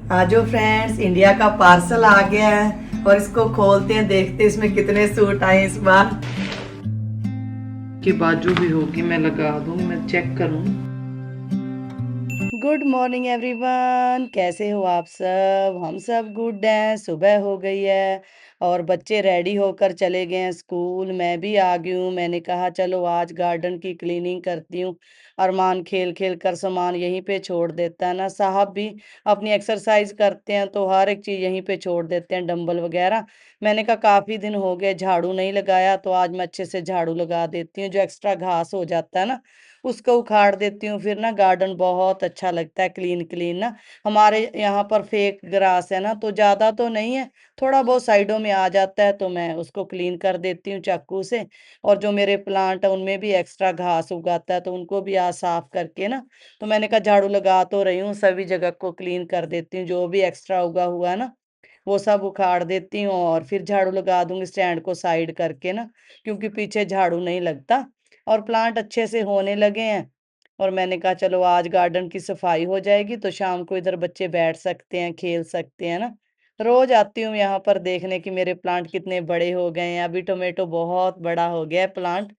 आज जो friends India का पार्सल आ गया है और इसको खोलते हैं, देखते हैं इसमें कितने सूट आए इस बार। कि बाजू भी होगी, मैं लगा दूं, मैं चेक करूं। गुड मॉर्निंग एवरीवन, कैसे हो आप सब? हम सब गुड हैं। सुबह हो गई है और बच्चे रेडी होकर चले गए हैं स्कूल। मैं भी आ गई हूँ। मैंने कहा चलो आज गार्डन की क्लीनिंग करती हूँ। अरमान खेल खेल कर सामान यहीं पे छोड़ देता है ना। साहब भी अपनी एक्सरसाइज करते हैं तो हर एक चीज़ यहीं पे छोड़ देते हैं, डंबल वगैरह। मैंने कहा काफ़ी दिन हो गए झाड़ू नहीं लगाया, तो आज मैं अच्छे से झाड़ू लगा देती हूँ। जो एक्स्ट्रा घास हो जाता है ना, उसको उखाड़ देती हूँ। फिर ना गार्डन बहुत अच्छा लगता है, क्लीन क्लीन ना। हमारे यहाँ पर फेक ग्रास है ना, तो ज़्यादा तो नहीं है, थोड़ा बहुत साइडों में आ जाता है, तो मैं उसको क्लीन कर देती हूँ चाकू से। और जो मेरे प्लांट है उनमें भी एक्स्ट्रा घास उगाता है, तो उनको भी आज साफ करके ना, तो मैंने कहा झाड़ू लगा तो रही हूँ, सभी जगह को क्लीन कर देती हूँ। जो भी एक्स्ट्रा उगा हुआ है ना, वो सब उखाड़ देती हूँ और फिर झाड़ू लगा दूंगी स्टैंड को साइड करके ना, क्योंकि पीछे झाड़ू नहीं लगता। और प्लांट अच्छे से होने लगे हैं। और मैंने कहा चलो आज गार्डन की सफाई हो जाएगी तो शाम को इधर बच्चे बैठ सकते हैं, खेल सकते हैं ना। रोज आती हूँ यहाँ पर देखने कि मेरे प्लांट कितने बड़े हो गए हैं। अभी टोमेटो बहुत बड़ा हो गया है प्लांट,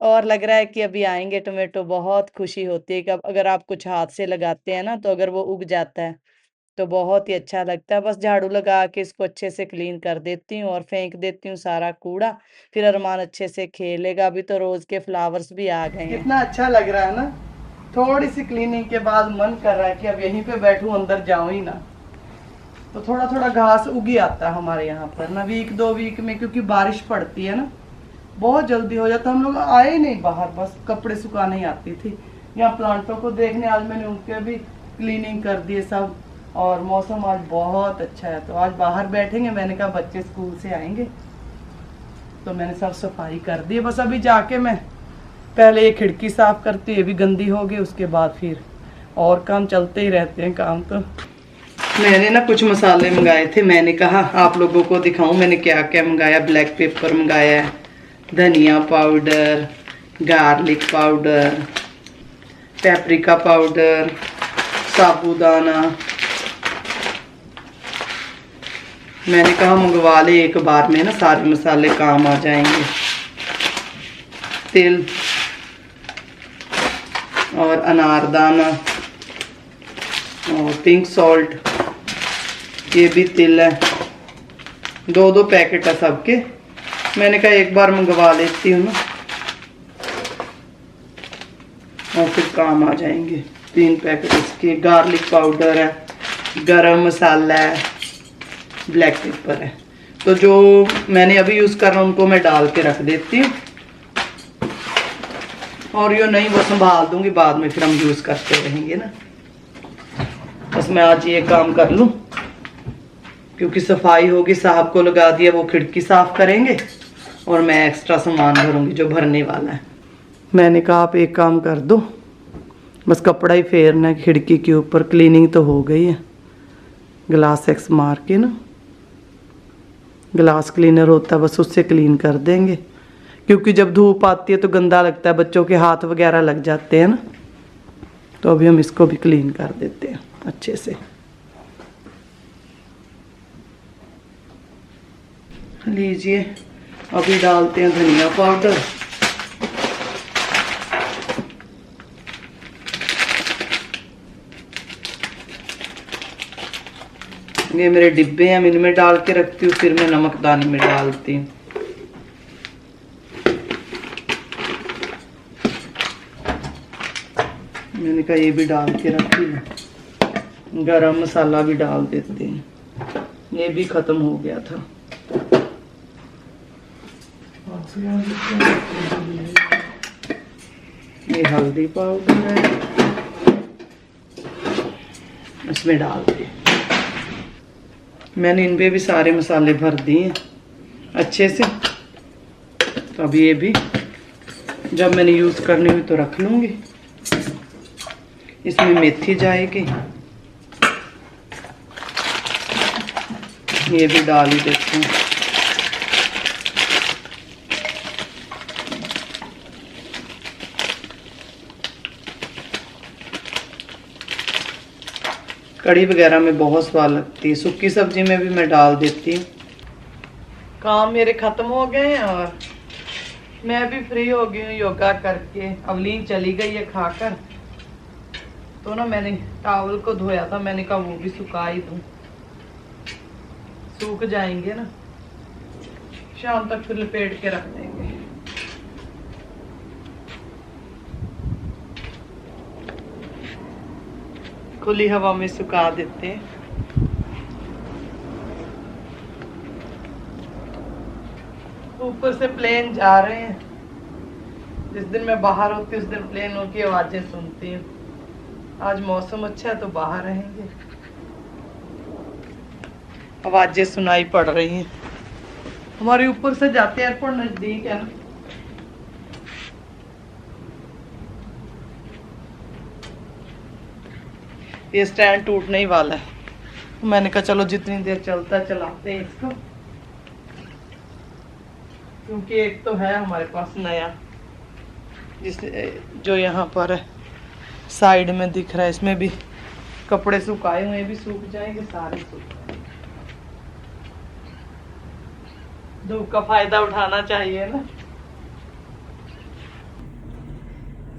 और लग रहा है कि अभी आएंगे टोमेटो। बहुत खुशी होती है कि अब अगर आप कुछ हाथ से लगाते हैं ना, तो अगर वो उग जाता है तो बहुत ही अच्छा लगता है। बस झाड़ू लगा के इसको अच्छे से क्लीन कर देती हूँ और फेंक देती हूँ सारा कूड़ा। फिर अरमान अच्छे से खेलेगा। अभी तो रोज के फ्लावर्स भी आ गए हैं। कितना अच्छा लग रहा है ना। थोड़ी सी क्लीनिंग के बाद मन कर रहा है कि अब यहीं पे बैठूं, अंदर जाऊं ही ना। तो थोड़ा थोड़ा घास उग ही आता है हमारे यहाँ पर ना, वीक 2 वीक में, क्योंकि बारिश पड़ती है ना, बहुत जल्दी हो जाता। हम लोग आए ही नहीं बाहर, बस कपड़े सुखाने ही आती थी। यहाँ प्लांटों को देखने आज मैंने उनके भी क्लीनिंग कर दिए सब। और मौसम आज बहुत अच्छा है, तो आज बाहर बैठेंगे। मैंने कहा बच्चे स्कूल से आएंगे तो मैंने सब सफाई कर दी। बस अभी जाके मैं पहले ये खिड़की साफ करती हूँ, ये भी गंदी हो गई, उसके बाद फिर और काम चलते ही रहते हैं काम तो। मैंने ना कुछ मसाले मंगाए थे, मैंने कहा आप लोगों को दिखाऊं मैंने क्या क्या मंगाया। ब्लैक पेपर मंगाया है, धनिया powder, garlic powder, paprika powder, साबूदाना। मैंने कहा मंगवा ले एक बार में ना, सारे मसाले काम आ जाएंगे। तिल और अनारदाना और पिंक सॉल्ट, ये भी तिल है। 2-2 पैकेट है सबके। मैंने कहा एक बार मंगवा लेती हूँ ना, और फिर काम आ जाएंगे। 3 पैकेट इसके। गार्लिक पाउडर है, गरम मसाला है, ब्लैक पेपर है। तो जो मैंने अभी यूज़ कर रहा हूँ उनको मैं डाल के रख देती हूँ, और यो नहीं वो संभाल दूंगी, बाद में फिर हम यूज़ करते रहेंगे ना। बस मैं आज ये काम कर लूँ, क्योंकि सफाई होगी। साहब को लगा दिया, वो खिड़की साफ करेंगे और मैं एक्स्ट्रा सामान भरूंगी जो भरने वाला है। मैंने कहा आप एक काम कर दो, बस कपड़ा ही फेरना है खिड़की के ऊपर। क्लीनिंग तो हो गई है, ग्लास एक्स मार के ना, ग्लास क्लीनर होता है, बस उससे क्लीन कर देंगे। क्योंकि जब धूप आती है तो गंदा लगता है, बच्चों के हाथ वगैरह लग जाते हैं ना। तो अभी हम इसको भी क्लीन कर देते हैं अच्छे से। लीजिए, अभी डालते हैं धनिया पाउडर। ये मेरे डिब्बे हैं, इनमें डाल के रखती हूँ, फिर मैं नमकदानी में डालती हूँ। मैंने कहा ये भी डाल के रखी है। गरम मसाला भी डाल देते हैं, ये भी खत्म हो गया था। ये हल्दी पाउडर है, इसमें डाल दिए। मैंने इन पे भी सारे मसाले भर दिए अच्छे से। तो अब ये भी जब मैंने यूज़ करनी हुई तो रख लूँगी। इसमें मेथी जाएगी, ये भी डाल ही देते हैं। कड़ी वगैरह में बहुत स्वाद लगती है, सूखी सब्जी में भी मैं डाल देती हूँ। काम मेरे ख़त्म हो गए हैं और मैं भी फ्री हो गई हूँ योगा करके। अवलीन चली गई है खाकर, तो ना मैंने टावल को धोया था, मैंने कहा वो भी सुखा ही दूँ, सूख जाएंगे ना, शाम तक फिर लपेट के रख देंगे। खुली हवा में सुखा देते हैं। ऊपर से प्लेन जा रहे हैं, जिस दिन मैं बाहर होती हूँ उस दिन प्लेनों की आवाजें सुनती हूँ। आज मौसम अच्छा है तो बाहर रहेंगे, आवाजें सुनाई पड़ रही हैं। हमारे ऊपर से जाते हैं, एयरपोर्ट नजदीक है ना। ये स्टैंड टूटने ही वाला है, मैंने कहा चलो जितनी देर चलता है चलाते हैं इसको, क्योंकि एक तो है हमारे पास नया, जिस जो यहाँ पर साइड में दिख रहा है, इसमें भी कपड़े सुखाए हुए भी सूख जाएंगे, सारे सूख जाएंगे। धूप का फायदा उठाना चाहिए ना।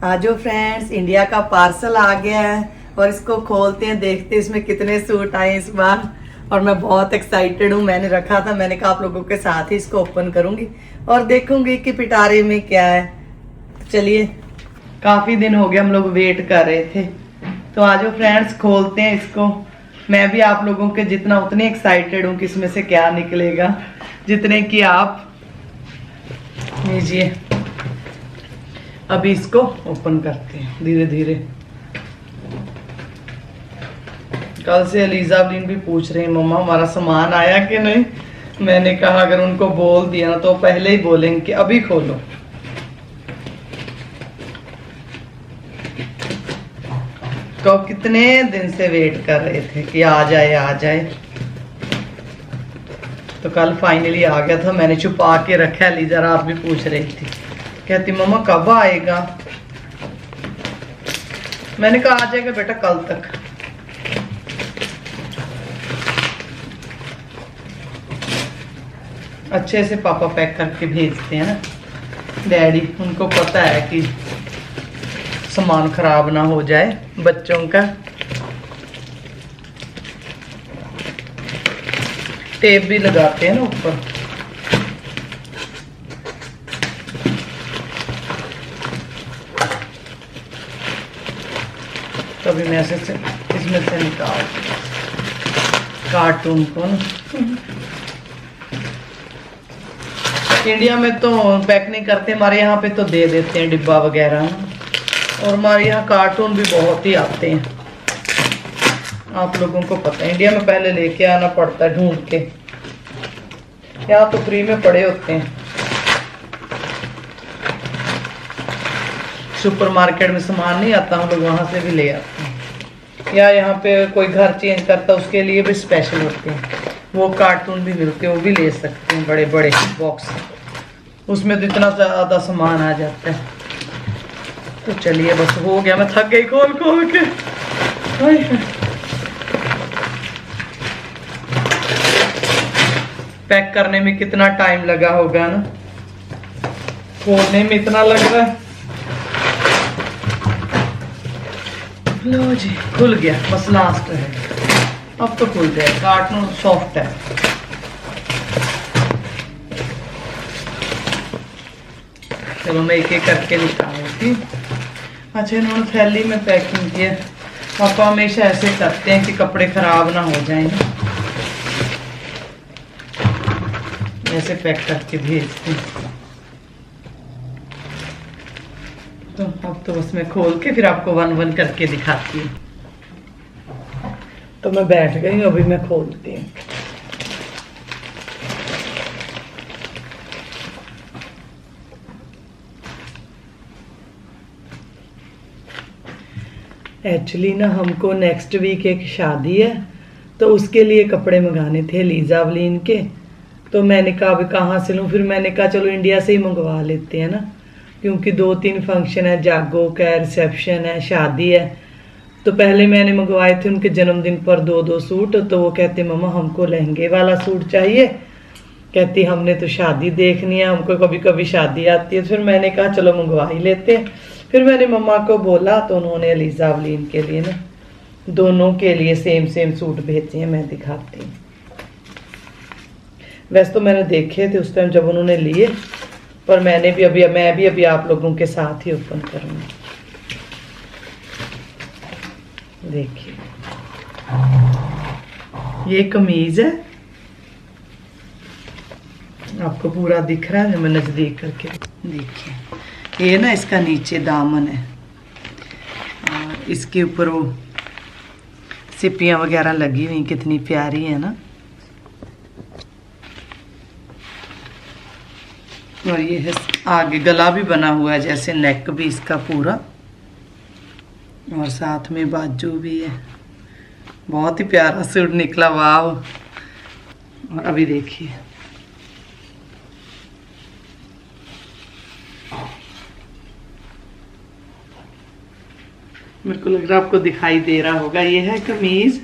आजो फ्रेंड्स, इंडिया का पार्सल आ गया है और इसको खोलते हैं, देखते हैं इसमें कितने सूट आए इस बार। और मैं बहुत एक्साइटेड हूँ, मैंने रखा था, मैंने कहा आप लोगों के साथ ही इसको ओपन करूंगी और देखूंगी कि पिटारे में क्या है। चलिए, काफी दिन हो गए हम लोग वेट कर रहे थे, तो आजो फ्रेंड्स खोलते हैं इसको। मैं भी आप लोगों के जितना उतनी एक्साइटेड हूँ कि इसमें से क्या निकलेगा, जितने कि आप। लीजिए, अभी इसको ओपन करते हैं धीरे धीरे। कल से एलिजाबेथ भी पूछ रही मम्मा हमारा सामान आया कि नहीं। मैंने कहा अगर उनको बोल दिया ना तो पहले ही बोलेंगे कि अभी खोलो। तो कितने दिन से वेट कर रहे थे कि आ जाए आ जाए, तो कल फाइनली आ गया था। मैंने छुपा के रखा है, लीजा रात भी पूछ रही थी, कहती मम्मा कब आएगा। मैंने कहा आ जाएगा बेटा कल तक। अच्छे से पापा पैक करके भेजते हैं ना डैडी, उनको पता है कि सामान खराब ना हो जाए बच्चों का। टेप भी लगाते हैं ना ऊपर। तो अभी मैं ऐसे से इसमें से निकाल कार्टून को ना। इंडिया में तो पैक नहीं करते, हमारे यहाँ पे तो दे देते हैं डिब्बा वगैरह ना। और हमारे यहाँ कार्टून भी बहुत ही आते हैं, आप लोगों को पता है। इंडिया में पहले लेके आना पड़ता है ढूंढ के, यहाँ तो फ्री में पड़े होते हैं। सुपरमार्केट में सामान नहीं आता, हम लोग वहाँ से भी ले आते हैं। या यहाँ पे कोई घर चेंज करता है उसके लिए भी स्पेशल होते हैं, वो कार्टून भी मिलते हैं, वो भी ले सकते हैं बड़े बड़े बॉक्स। उसमें तो इतना ज़्यादा सामान आ जाता है। तो चलिए बस हो गया, मैं थक गई खोल खोल के। पैक करने में कितना टाइम लगा होगा ना, खोलने में इतना लग रहा है। लो जी, खुल गया, बस लास्ट है, अब तो खुल गया। कार्टून सॉफ्ट है। चलो मैं एक एक करके निकालती। अच्छा, इन्होंने थैली में पैकिंग किया। पापा हमेशा ऐसे करते हैं कि कपड़े खराब ना हो जाएं, ऐसे पैक करके भेजते हैं। तो अब तो बस मैं खोल के फिर आपको वन वन करके दिखाती हूँ। तो मैं बैठ गई हूँ, अभी मैं खोलती हूँ। एक्चुअली ना हमको नेक्स्ट वीक एक शादी है, तो उसके लिए कपड़े मंगाने थे लीजावलीन के। तो मैंने कहा अभी कहाँ से लूँ, फिर मैंने कहा चलो इंडिया से ही मंगवा लेते हैं ना, क्योंकि 2-3 फंक्शन है, जागो का रिसेप्शन है, शादी है, तो पहले मैंने मंगवाए थे उनके जन्मदिन पर 2-2 सूट, तो वो कहते मम्मा हमको लहंगे वाला सूट चाहिए। कहती हमने तो शादी देखनी है, हमको कभी कभी शादी आती है। फिर मैंने कहा चलो मंगवा ही लेते हैं। फिर मैंने मम्मा को बोला तो उन्होंने अलीजा अवलीन के लिए ना दोनों के लिए सेम सेम सूट भेजे हैं। मैं दिखाती हूँ। वैसे तो मैंने देखे थे उस टाइम जब उन्होंने लिए, पर मैं भी अभी आप लोगों के साथ ही ओपन करूँगी। देखिए ये कमीज है, आपको पूरा दिख रहा है। मैं नजदीक करके देखिए, ये ना इसका नीचे दामन है और इसके ऊपर वो सिपियां वगैरह लगी हुई, कितनी प्यारी है ना। और ये है आगे गला भी बना हुआ है जैसे, नेक भी इसका पूरा, और साथ में बाजू भी है। बहुत ही प्यारा सूट निकला, वाह। और अभी देखिए मेरे को लग रहा है आपको दिखाई दे रहा होगा, ये है कमीज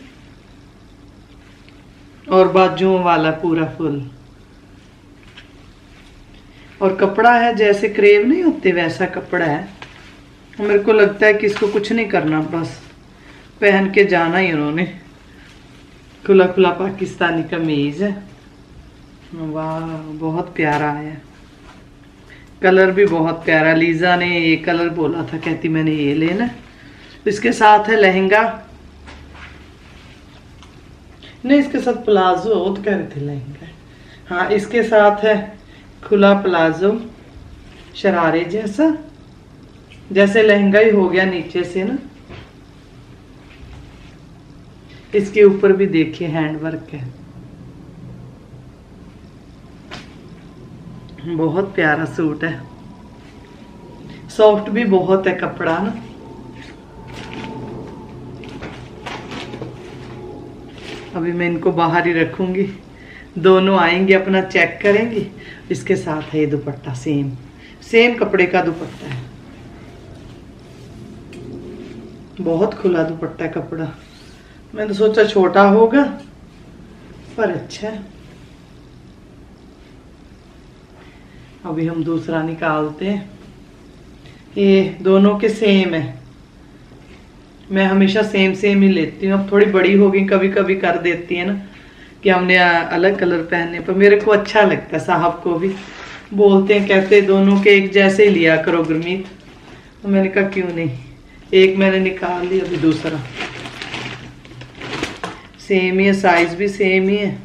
और बाजुओं वाला पूरा फुल। और कपड़ा है जैसे क्रेव नहीं होते वैसा कपड़ा है। मेरे को लगता है कि इसको कुछ नहीं करना, बस पहन के जाना ही उन्होंने। खुला खुला पाकिस्तानी कमीज है, वाह बहुत प्यारा है। कलर भी बहुत प्यारा। लीजा ने ये कलर बोला था, कहती मैंने ये लेना। इसके साथ है लहंगा, नहीं इसके साथ प्लाजो, वो तो कह रहे थे लहंगा। हाँ इसके साथ है खुला प्लाजो, शरारे जैसा, जैसे लहंगा ही हो गया नीचे से ना। इसके ऊपर भी देखिए हैंडवर्क है, बहुत प्यारा सूट है। सॉफ्ट भी बहुत है कपड़ा ना। अभी मैं इनको बाहर ही रखूंगी, दोनों आएंगे अपना चेक करेंगे। इसके साथ है ये दुपट्टा, सेम सेम कपड़े का दुपट्टा है, बहुत खुला दुपट्टा कपड़ा। मैंने सोचा छोटा होगा पर अच्छा है। अभी हम दूसरा निकालते हैं। ये दोनों के सेम है, मैं हमेशा सेम सेम ही लेती हूँ। अब थोड़ी बड़ी हो गई, कभी कभी कर देती है ना कि हमने अलग कलर पहनने पर। मेरे को अच्छा लगता है, साहब को भी बोलते हैं, कहते दोनों के एक जैसे ही लिया करो गुरमीत। तो मैंने कहा क्यों नहीं, एक मैंने निकाल लिया, अभी दूसरा सेम ही है, साइज भी सेम ही है।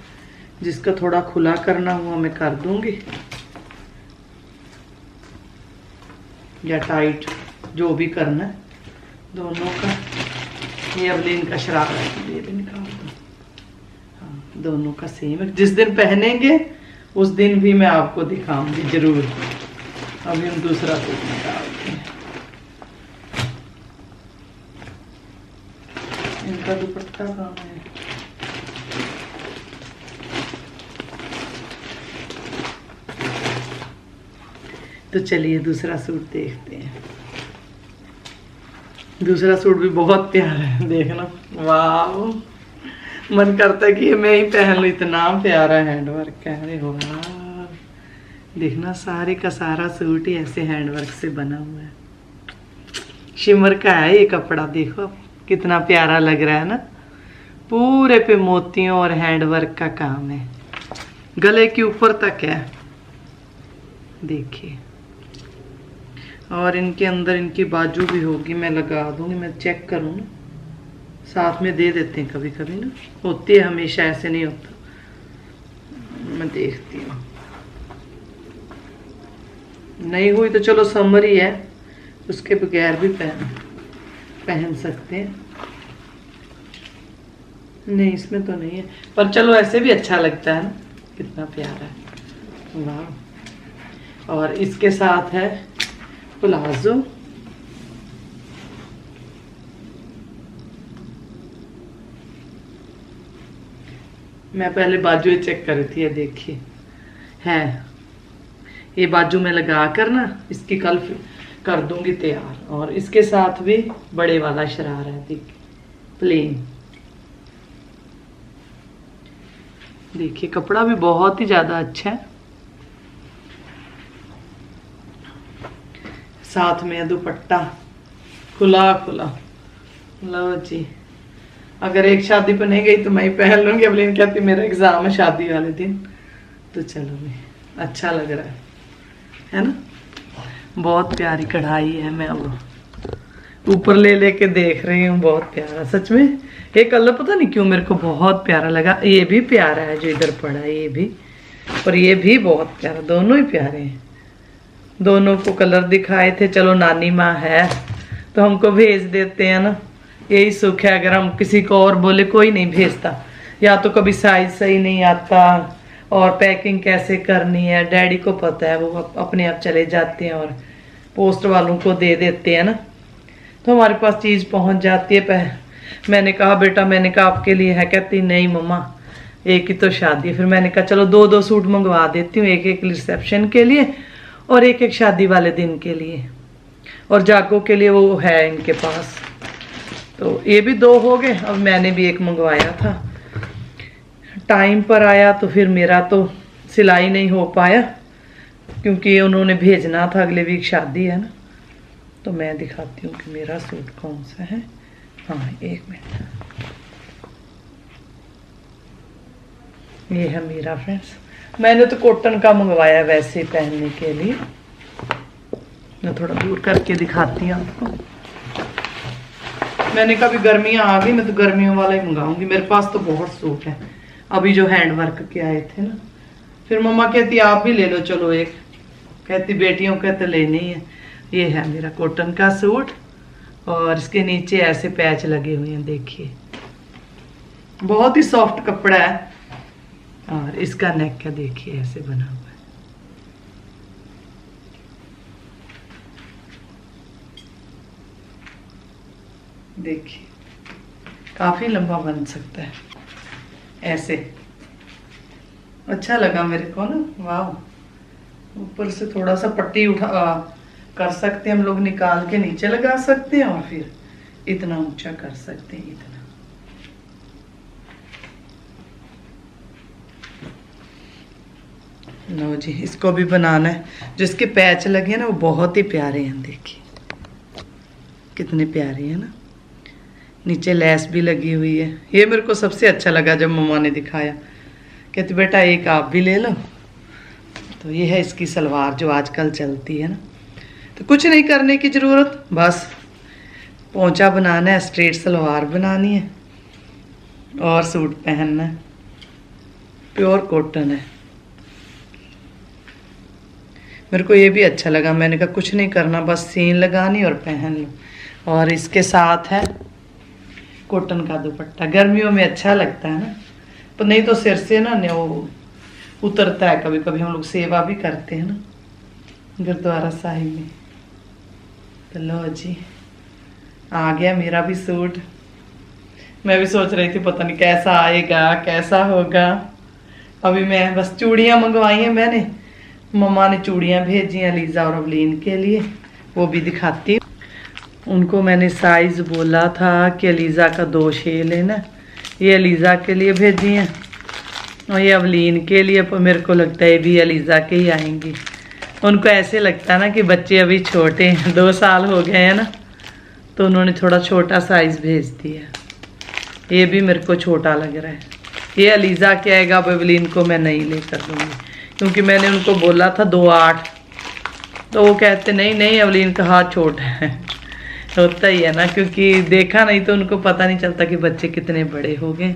जिसका थोड़ा खुला करना हुआ मैं कर दूंगी, या टाइट, जो भी करना है दोनों का। ये अवलीन का शरारा है, ये भी निकाल दो। हाँ दोनों का सेम है। जिस दिन पहनेंगे उस दिन भी मैं आपको दिखाऊंगी जरूर। अभी हम दूसरा सूट निकालते हैं। इनका दुपट्टा कहाँ है? तो चलिए दूसरा सूट देखते हैं। दूसरा सूट भी बहुत प्यारा है, देखना, वाह। मन करता है कि ये मैं ही पहन लूं, इतना प्यारा हैंडवर्क है। अरे वाह, देखना सारे का सारा सूट ही ऐसे हैंडवर्क से बना हुआ है। शिमर का है ये कपड़ा, देखो कितना प्यारा लग रहा है ना। पूरे पे मोतियों और हैंडवर्क का काम है, गले के ऊपर तक है, देखिए। और इनके अंदर इनकी बाजू भी होगी, मैं लगा दूंगी, मैं चेक करूँ ना, साथ में दे देते हैं कभी कभी ना, होती है हमेशा, ऐसे नहीं होता। मैं देखती हूँ, नहीं हुई तो चलो समर ही है, उसके बगैर भी पहन सकते हैं। नहीं इसमें तो नहीं है, पर चलो ऐसे भी अच्छा लगता है ना, कितना प्यारा है, वाह। और इसके साथ है प्लाजो, मैं पहले बाजू चेक कर रही थी, ये देखिए है, ये बाजू में लगा कर ना इसकी कल कर दूंगी तैयार। और इसके साथ भी बड़े वाला शरारा है, देखिए प्लेन। देखिए कपड़ा भी बहुत ही ज्यादा अच्छा है, साथ में दुपट्टा खुला खुला। लो जी, अगर एक शादी पर नहीं गई तो मैं ही पहन लूंगी। अवलीन कहती मेरा एग्जाम है शादी वाले दिन, तो चलो भी अच्छा लग रहा है ना। बहुत प्यारी कढ़ाई है, मैं अब ऊपर ले लेके देख रही हूँ। बहुत प्यारा सच में। ये कलर पता नहीं क्यों मेरे को बहुत प्यारा लगा। ये भी प्यारा है जो इधर पड़ा है, ये भी, और ये भी बहुत प्यारा। दोनों ही प्यारे हैं। दोनों को कलर दिखाए थे। चलो नानी माँ है तो हमको भेज देते हैं ना, यही सुख है। अगर हम किसी को और बोले कोई नहीं भेजता, या तो कभी साइज सही नहीं आता और पैकिंग कैसे करनी है डैडी को पता है, वो अपने आप चले जाते हैं और पोस्ट वालों को दे देते हैं ना, तो हमारे पास चीज़ पहुंच जाती है। मैंने कहा बेटा, मैंने कहा आपके लिए है, कहती नहीं मम्मा एक ही तो शादी है। फिर मैंने कहा चलो 2-2 सूट मंगवा देती हूँ, एक रिसेप्शन के लिए और एक शादी वाले दिन के लिए, और जागो के लिए वो है इनके पास। तो ये भी 2 हो गए। अब मैंने भी एक मंगवाया था, टाइम पर आया तो फिर मेरा तो सिलाई नहीं हो पाया क्योंकि उन्होंने भेजना था, अगले वीक शादी है ना। तो मैं दिखाती हूँ कि मेरा सूट कौन सा है। हाँ 1 मिनट, ये है मेरा फ्रेंड्स। मैंने तो कॉटन का मंगवाया वैसे पहनने के लिए। मैं थोड़ा दूर करके दिखाती हूँ आपको। मैंने कहा भी गर्मियाँ आ गई, मैं तो गर्मियों वाला ही मंगाऊंगी। मेरे पास तो बहुत सूट है अभी जो हैंड वर्क के आए थे ना। फिर मम्मा कहती आप भी ले लो चलो एक, कहती बेटियों का तो लेनी है। ये है मेरा कॉटन का सूट और इसके नीचे ऐसे पैच लगे हुए हैं, देखिए बहुत ही सॉफ्ट कपड़ा है। और इसका नेक का देखिए ऐसे बना हुआ है। देखिए काफी लंबा बन सकता है ऐसे। अच्छा लगा मेरे को ना, वाह। ऊपर से थोड़ा सा पट्टी उठा कर सकते हैं हम लोग, निकाल के नीचे लगा सकते हैं और फिर इतना ऊंचा कर सकते हैं, इतना। लो जी, इसको भी बनाना है। जिसके पैच लगे हैं ना वो बहुत ही प्यारे हैं, देखिए कितने प्यारे हैं ना। नीचे लेस भी लगी हुई है। ये मेरे को सबसे अच्छा लगा जब मम्मा ने दिखाया, कहती बेटा एक आप भी ले लो। तो ये है इसकी सलवार जो आजकल चलती है ना। तो कुछ नहीं करने की ज़रूरत, बस पोंचा बनाना है, स्ट्रेट सलवार बनानी है और सूट पहनना है। प्योर कॉटन है। मेरे को ये भी अच्छा लगा। मैंने कहा कुछ नहीं करना, बस सीन लगानी और पहन लो। और इसके साथ है कॉटन का दुपट्टा। गर्मियों में अच्छा लगता है ना, तो नहीं तो सिर से ना वो उतरता है। कभी कभी हम लोग सेवा भी करते हैं ना गुरुद्वारा साहिब में। तो लो जी, आ गया मेरा भी सूट। मैं भी सोच रही थी पता नहीं कैसा आएगा, कैसा होगा। अभी मैं बस चूड़ियाँ मंगवाई हैं मैंने, मम्मा ने चूड़ियाँ भेजी हैं लीजा और अवलीन के लिए, वो भी दिखाती हूँ। उनको मैंने साइज बोला था कि लीजा का 2 छः लेना। ये लीजा के लिए भेजी हैं और ये अवलीन के लिए। पर मेरे को लगता है ये भी लीजा के ही आएंगी। उनको ऐसे लगता है ना कि बच्चे अभी छोटे हैं, 2 साल हो गए हैं ना, तो उन्होंने थोड़ा छोटा साइज भेज दिया। ये भी मेरे को छोटा लग रहा है। ये अलीजा के आएगा, अवलीन को मैं नहीं लेकर दूँगी क्योंकि मैंने उनको बोला था 2-8, तो वो कहते नहीं नहीं अवलीन का हाथ छोटा है। होता ही है ना, क्योंकि देखा नहीं तो उनको पता नहीं चलता कि बच्चे कितने बड़े हो गए।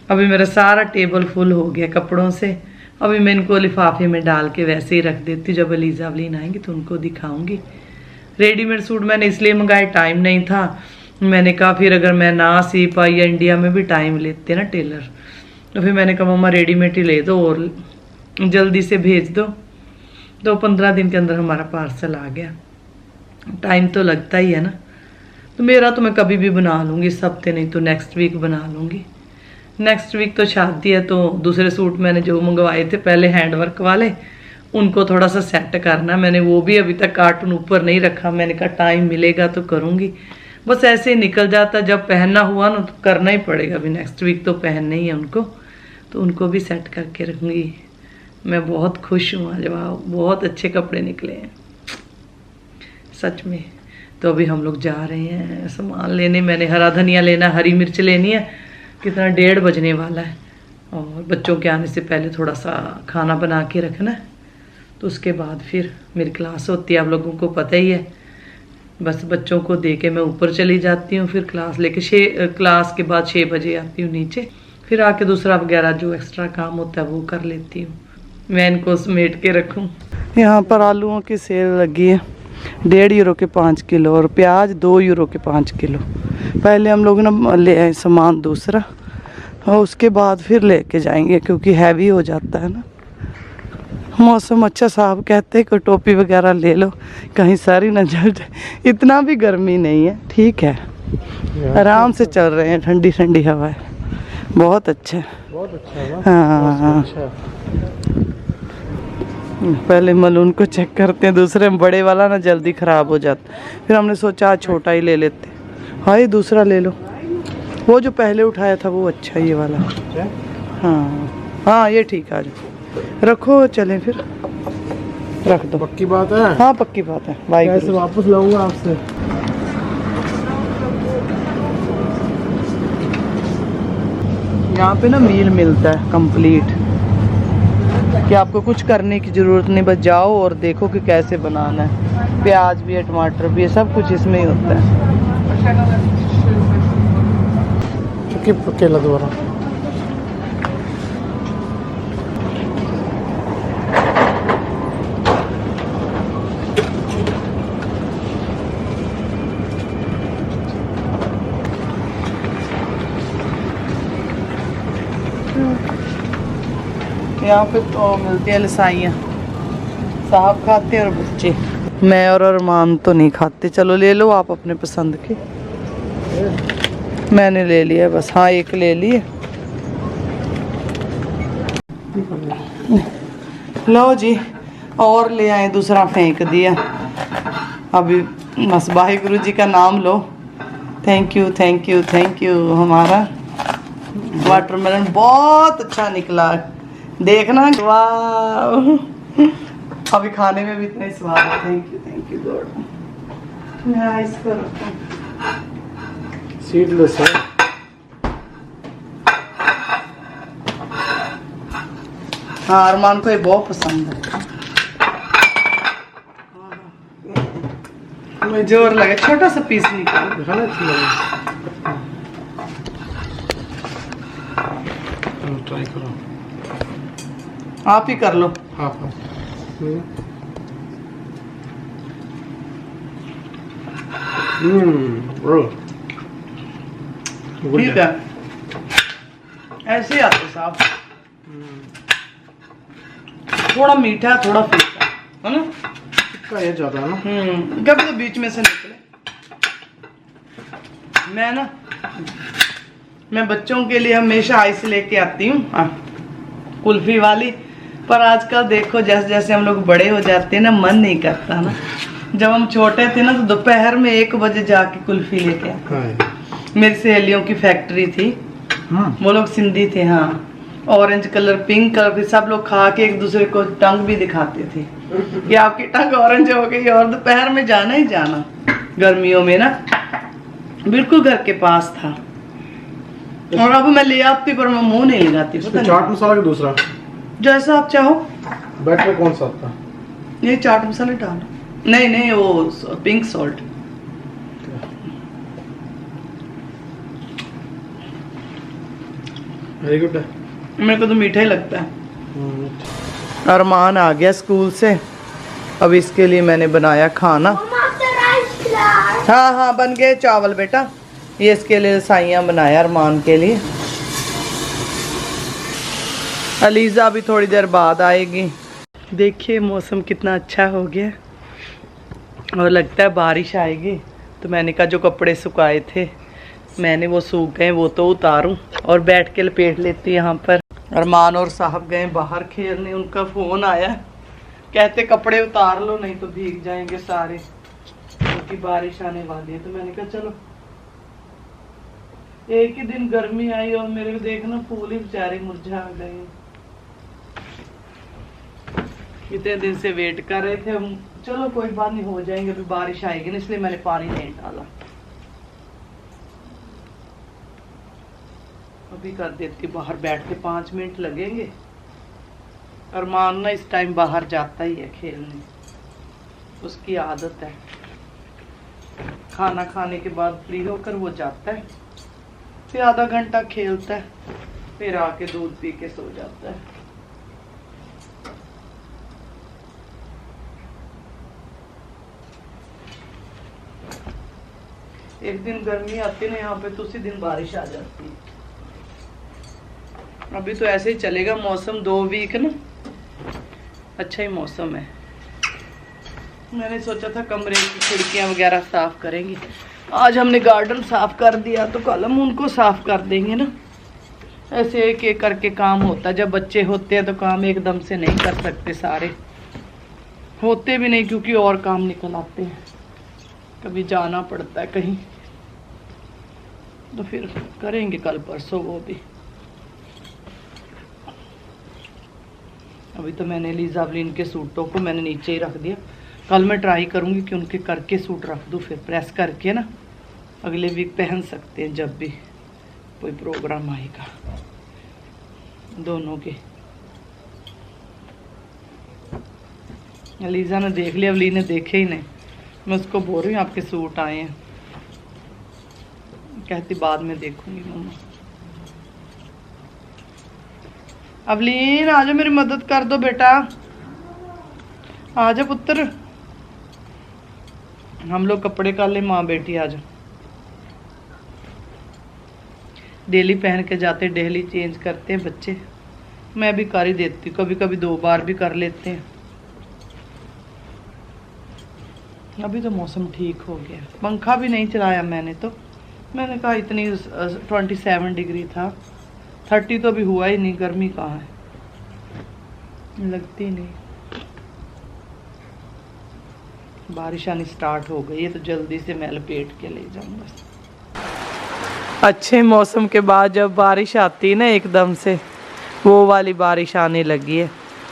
अभी मेरा सारा टेबल फुल हो गया कपड़ों से। अभी मैं इनको लिफाफे में डाल के वैसे ही रख देती हूँ। जब अलीजा अवलीन आएंगी तो उनको दिखाऊंगी। रेडीमेड सूट मैंने इसलिए मंगाए, टाइम नहीं था। मैंने कहा फिर अगर मैं ना सी पाई, या इंडिया में भी टाइम लेते ना टेलर, तो फिर मैंने कहा मम्मा रेडीमेड ही ले दो और जल्दी से भेज दो। तो 15 दिन के अंदर हमारा पार्सल आ गया। टाइम तो लगता ही है ना। तो मेरा तो मैं कभी भी बना लूँगी इस हफ्ते, नहीं तो नेक्स्ट वीक बना लूँगी। नेक्स्ट वीक तो शादी है, तो दूसरे सूट मैंने जो मंगवाए थे पहले हैंडवर्क वाले, उनको थोड़ा सा सेट करना। मैंने वो भी अभी तक कार्टून ऊपर नहीं रखा। मैंने कहा टाइम मिलेगा तो करूँगी। बस ऐसे ही निकल जाता। जब पहनना हुआ ना तो करना ही पड़ेगा, अभी नेक्स्ट वीक तो पहनना ही है उनको, तो उनको भी सेट करके रखूँगी। मैं बहुत खुश हूँ आज, वाह बहुत अच्छे कपड़े निकले हैं सच में। तो अभी हम लोग जा रहे हैं सामान लेने। मैंने हरा धनिया लेना, हरी मिर्च लेनी है। कितना 1:30 बजने वाला है और बच्चों के आने से पहले थोड़ा सा खाना बना के रखना है। तो उसके बाद फिर मेरी क्लास होती है, आप लोगों को पता ही है। बस बच्चों को दे के मैं ऊपर चली जाती हूँ, फिर क्लास लेके क्लास के बाद 6 बजे आती हूँ नीचे, फिर आके दूसरा वगैरह जो एक्स्ट्रा काम होता है वो कर लेती हूँ। मैं इनको समेट के रखूँ। यहाँ पर आलूओं की सेल लगी है, 1.5 यूरो के 5 किलो और प्याज 2 यूरो के 5 किलो। पहले हम लोग ना ले आए सामान दूसरा और उसके बाद फिर लेके जाएंगे क्योंकि हैवी हो जाता है ना। मौसम अच्छा, साहब कहते हैं कि टोपी वगैरह ले लो कहीं सारी न जल जाए। इतना भी गर्मी नहीं है, ठीक है, आराम से चल रहे हैं, ठंडी ठंडी हवा है, बहुत अच्छा है। बहुत अच्छा है। हाँ अच्छा। पहले मलून को चेक करते हैं, दूसरे बड़े वाला ना जल्दी ख़राब हो जाता। फिर हमने सोचा आज छोटा ही ले लेते। हाँ ये दूसरा ले लो, वो जो पहले उठाया था वो अच्छा है ये वाला। हाँ हाँ ये ठीक है, आज रखो चलें फिर, रख दो। पक्की बात है। हाँ पक्की बात है भाई। पैसे वापस लाऊंगा आपसे। यहाँ पे ना मील मिलता है कंप्लीट, कि आपको कुछ करने की ज़रूरत नहीं, बस जाओ और देखो कि कैसे बनाना है। प्याज भी है, टमाटर भी है, सब कुछ इसमें ही होता है। केला दोबारा। यहाँ पे तो मिलती है लसाइयाँ, साहब खाते हैं और बच्चे। मैं और अरमान तो नहीं खाते। चलो ले लो आप अपने पसंद के। मैंने ले लिया बस, हाँ एक ले लिए। लो जी, और ले आए, दूसरा फेंक दिया। अभी बस वाहिगुरु जी का नाम लो। Thank you thank you thank you. हमारा वाटरमेलन बहुत अच्छा निकला, देखना। वाह, अभी खाने में भी इतना ही स्वाद है। Thank you God. मैं इसको रखूं, सीडलेस है। हाँ अरमान को ये बहुत पसंद है। मुझे जोर लगे, छोटा सा पीस निकाल। दिखाना अच्छी लगी। ट्राई करो, आप ही कर लो। हाँ हाँ। ठीक है, ऐसे ही आते साहब। थोड़ा मीठा थोड़ा फीका है ना, इसका ये ज्यादा है ना। कभी तो बीच में से निकले। मैं बच्चों के लिए हमेशा आइस लेके आती हूँ, कुल्फी वाली। पर आजकल देखो जैसे जैसे हम लोग बड़े हो जाते हैं ना, मन नहीं करता ना। जब हम छोटे थे ना तो दोपहर में 1 बजे जाके कुल्फी लेके आते। मेरी सहेलियों की फैक्ट्री थी, वो लोग सिंधी थे। हाँ, ऑरेंज कलर, पिंक कलर, फिर सब लोग खा के एक दूसरे को टंग भी दिखाते थे कि आपकी टंग ऑरेंज हो गई। और दोपहर में जाना ही जाना, गर्मियों में ना, बिल्कुल घर के पास था। और अब मैं ले आती पर मैं मुंह नहीं लगाती। चाट मसाला दूसरा जैसा आप चाहो। बेटर कौन सा था? ये चाट मसाला डालो। नहीं वो पिंक सॉल्ट। वेरी गुड है। मेरे को तो मीठा ही लगता है। अरमान आ गया स्कूल से, अब इसके लिए मैंने बनाया खाना। हाँ बन गए चावल बेटा। ये इसके लिए साइयाँ बनाया अरमान के लिए। अलीज़ा भी थोड़ी देर बाद आएगी। देखिए मौसम कितना अच्छा हो गया और लगता है बारिश आएगी। तो मैंने कहा जो कपड़े सुखाए थे मैंने वो सूख गए, वो तो उतारूं और बैठ के लपेट लेती यहाँ पर। अरमान और साहब गए बाहर खेलने, उनका फ़ोन आया, कहते कपड़े उतार लो नहीं तो भीग जाएंगे सारे, क्योंकि बारिश आने वाली है। तो मैंने कहा चलो एक ही दिन गर्मी आई और मेरे को देखना फूल ही बेचारे मुरझा गए। कितने दिन से वेट कर रहे थे हम। चलो कोई बात नहीं, हो जाएंगे, अभी बारिश आएगी ना, इसलिए मैंने पानी नहीं डाला। अभी कर देती बाहर बैठ के, 5 मिनट लगेंगे। और मानना इस टाइम बाहर जाता ही है खेलने, उसकी आदत है। खाना खाने के बाद फ्री होकर वो जाता है, फिर आधा घंटा खेलता है, फिर आके दूध पी के सो जाता है। एक दिन गर्मी आती ना यहाँ पे, तो उसी दिन बारिश आ जाती है। अभी तो ऐसे ही चलेगा मौसम, 2 वीक ना अच्छा ही मौसम है। मैंने सोचा था कमरे की खिड़कियां वगैरह साफ करेंगे। आज हमने गार्डन साफ कर दिया, तो कल हम उनको साफ कर देंगे ना। ऐसे एक एक करके काम होता है। जब बच्चे होते हैं तो काम एकदम से नहीं कर सकते, सारे होते भी नहीं, क्योंकि और काम निकल आते हैं। कभी जाना पड़ता है कहीं, तो फिर करेंगे कल परसों वो भी। अभी तो मैंने लीजावलिन के सूटों को मैंने नीचे ही रख दिया। कल मैं ट्राई करूंगी कि उनके करके सूट रख दूं, फिर प्रेस करके ना अगले वीक पहन सकते हैं जब भी कोई प्रोग्राम आएगा दोनों के। लीजा ने देख लिया, अवली ने देखे ही नहीं। मैं उसको बोल रही हूँ आपके सूट आए हैं, कहती बाद में देखूंगी मम्मा। अवलीन आ जाओ, मेरी मदद कर दो बेटा, आ जाओ पुत्र। हम लोग कपड़े कर ले, माँ बेटी आ जाओ। डेली पहन के जाते, डेली चेंज करते हैं बच्चे। मैं भी कर ही देती हूँ, कभी कभी 2 बार भी कर लेते हैं। अभी तो मौसम ठीक हो गया, पंखा भी नहीं चलाया मैंने तो। मैंने कहा इतनी 27 डिग्री था, 30 तो अभी हुआ ही नहीं। गर्मी कहाँ है, लगती नहीं। बारिश आनी स्टार्ट हो गई है, तो जल्दी से मैं लपेट के ले जाऊंगा। अच्छे मौसम के बाद जब बारिश आती है ना एकदम से, वो वाली बारिश आने लगी है।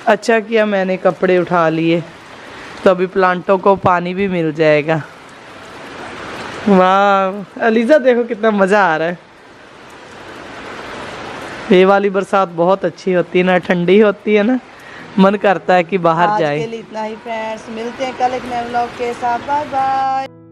अच्छा किया मैंने कपड़े उठा लिए, तो अभी प्लांटों को पानी भी मिल जाएगा। वाह अलीजा, देखो कितना मज़ा आ रहा है। ये वाली बरसात बहुत अच्छी होती है ना, ठंडी होती है ना, मन करता है कि बाहर जाए। आज के लिए इतना ही फ्रेंड्स, मिलते हैं कल एक नए व्लॉग के साथ। Bye bye.